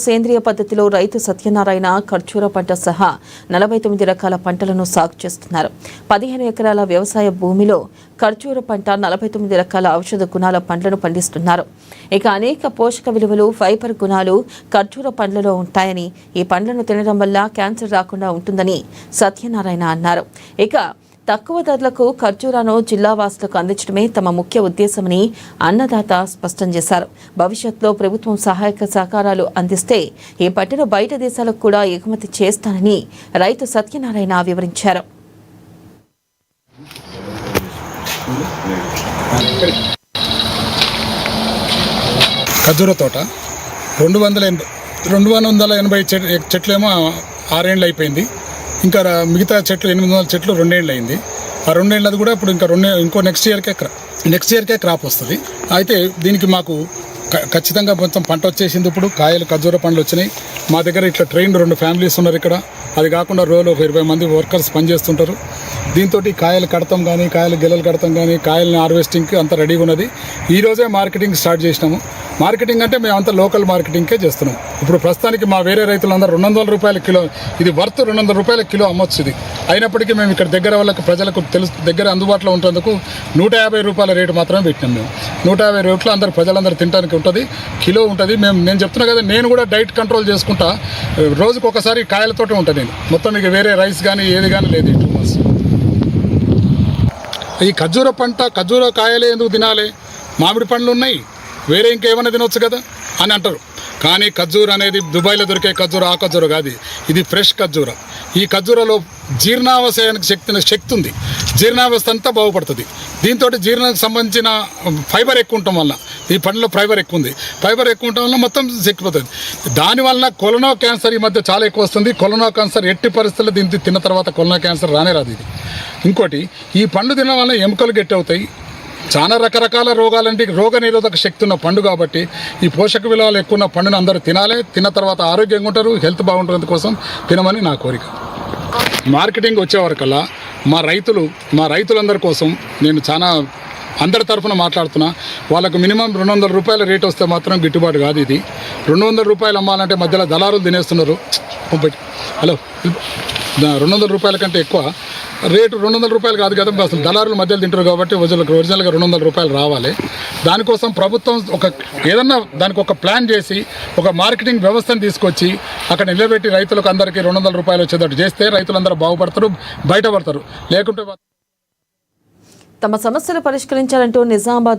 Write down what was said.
సేంద్రియ పద్ధతిలో రైతు సత్యనారాయణ ఖర్జూర పంట సహా 49 రకాల పంటలను సాగు చేస్తున్నారు. 15 ఎకరాల వ్యవసాయ భూమిలో ఖర్జూర పంట 49 రకాల ఔషధ గుణాల పండ్లను పండిస్తున్నారు. ఇక అనేక పోషక విలువలు, ఫైబర్ గుణాలు ఖర్జూర పండ్లలో ఉంటాయని, ఈ పండ్లను తినడం వల్ల క్యాన్సర్ రాకుండా ఉంటుందని సత్యనారాయణ అన్నారు. ఇక తక్కువ ధరలకు ఖర్జూరాను జిల్లా వాసులకు అందించడమే తమ ముఖ్య ఉద్దేశమని అన్నదాత స్పష్టం చేశారు. భవిష్యత్తులో ప్రభుత్వం సహాయక సహకారాలు అందిస్తే ఈ పంటను బయట దేశాలకు కూడా ఎగుమతి చేస్తానని రైతు సత్యనారాయణ వివరించారు. ఖర్జూర తోట 280 చెట్లేమో 6 ఏళ్ళు అయిపోయింది. ఇంకా మిగతా చెట్లు 800 చెట్లు 2 ఏళ్ళు అయింది. ఆ 2 ఏళ్ళది కూడా ఇప్పుడు ఇంకో నెక్స్ట్ ఇయర్కే క్రాప్ వస్తుంది. అయితే దీనికి మాకు ఖచ్చితంగా మొత్తం పంట వచ్చేసింది. ఇప్పుడు కాయలు ఖర్జూర పండ్లు వచ్చినాయి. మా దగ్గర ఇట్లా ట్రైన్ 2 ఫ్యామిలీస్ ఉన్నారు ఇక్కడ. అది కాకుండా రోజులో ఒక 20 మంది వర్కర్స్ పనిచేస్తుంటారు. దీంతో కాయలు కడతాం కానీ, కాయలు గెలలు కడతాం కానీ, కాయలని హార్వెస్టింగ్కి అంత రెడీగా ఉన్నది. ఈరోజే మార్కెటింగ్ స్టార్ట్ చేసినాము. మార్కెటింగ్ అంటే మేము అంతా లోకల్ మార్కెటింగ్కే చేస్తున్నాం. ఇప్పుడు ప్రస్తుతానికి మా వేరే రైతులందరూ 200 రూపాయల కిలో, ఇది వర్త్ 200 రూపాయల కిలో అమ్మొచ్చు. ఇది అయినప్పటికీ మేము ఇక్కడ దగ్గర వాళ్ళకి ప్రజలకు దగ్గర అందుబాటులో ఉంటేందుకు 150 రూపాయల రేటు మాత్రమే పెట్టినాం. మేము 150 రూపాయలు అందరు ప్రజలందరూ తినడానికి ఉంటుంది, కిలో ఉంటుంది. నేను చెప్తున్నా కదా, నేను కూడా డైట్ కంట్రోల్ చేసుకుంటా. రోజుకు ఒకసారి కాయలతోటే ఉంటుంది. నేను మొత్తం ఇక వేరే రైస్ కానీ ఏది కానీ లేదు. 2 months ఈ ఖర్జూర పంట, ఖర్జూర కాయలే ఎందుకు తినాలి? మామిడి పండ్లు ఉన్నాయి, వేరే ఇంకేమైనా తినొచ్చు కదా అని అంటారు. కానీ ఖర్జూర అనేది దుబాయ్లో దొరికే ఖర్జూర ఆ ఖర్జూర కాదు. ఇది ఫ్రెష్ ఖర్జూర. ఈ ఖర్జూరలో జీర్ణావశయానికి శక్తి ఉంది. జీర్ణావస్థ అంతా బాగుపడుతుంది. దీంతో జీర్ణానికి సంబంధించిన ఫైబర్ ఎక్కువ ఉండటం వల్ల, ఈ పండ్లో ఫైబర్ ఎక్కువ ఉంది. ఫైబర్ ఎక్కువ ఉండటం వల్ల మొత్తం శక్తిపోతుంది. దానివల్ల కొలనో క్యాన్సర్ ఈ మధ్య చాలా ఎక్కువ వస్తుంది. కొలనో క్యాన్సర్ ఎట్టి పరిస్థితుల్లో దీన్ని తిన్న తర్వాత కొలనో క్యాన్సర్ రానే రాదు. ఇది ఇంకోటి, ఈ పండు తినడం వల్ల ఎముకలు గట్టి అవుతాయి. చాలా రకరకాల రోగాలంటే రోగ నిరోధక శక్తి ఉన్న పండు కాబట్టి ఈ పోషక విలువలు ఎక్కువ ఉన్న పండును అందరూ తినాలి. తిన్న తర్వాత ఆరోగ్యంగా ఉంటారు, హెల్త్ బాగుంటుంది కోసం తినమని నా కోరిక. మార్కెటింగ్ వచ్చేవరకల్లా మా రైతులందరి కోసం నేను చాలా అందరి తరఫున మాట్లాడుతున్నా. వాళ్ళకు మినిమం 200 రూపాయల రేటు వస్తే మాత్రం గిట్టుబాటు కాదు. ఇది 200 రూపాయలు అమ్మాలంటే మధ్యలో దళారులు తినేస్తున్నారు. హలో, 200 రూపాయల కంటే ఎక్కువ రేటు 200 రూపాయలు కాదు కదా, అసలు దళారులు మధ్యలో తింటారు. కాబట్టి ఒరిజినల్గా 200 రూపాయలు రావాలి. దానికోసం ప్రభుత్వం ఏదన్నా దానికి ఒక ప్లాన్ చేసి ఒక మార్కెటింగ్ వ్యవస్థను తీసుకొచ్చి అక్కడ నిలబెట్టి రైతులకు అందరికీ 200 రూపాయలు వచ్చేటట్టు చేస్తే రైతులందరూ బాగుపడతారు, బయటపడతారు. లేకుంటే తమ సమస్యలు పరిష్కరించాలంటూ నిజామాబాద్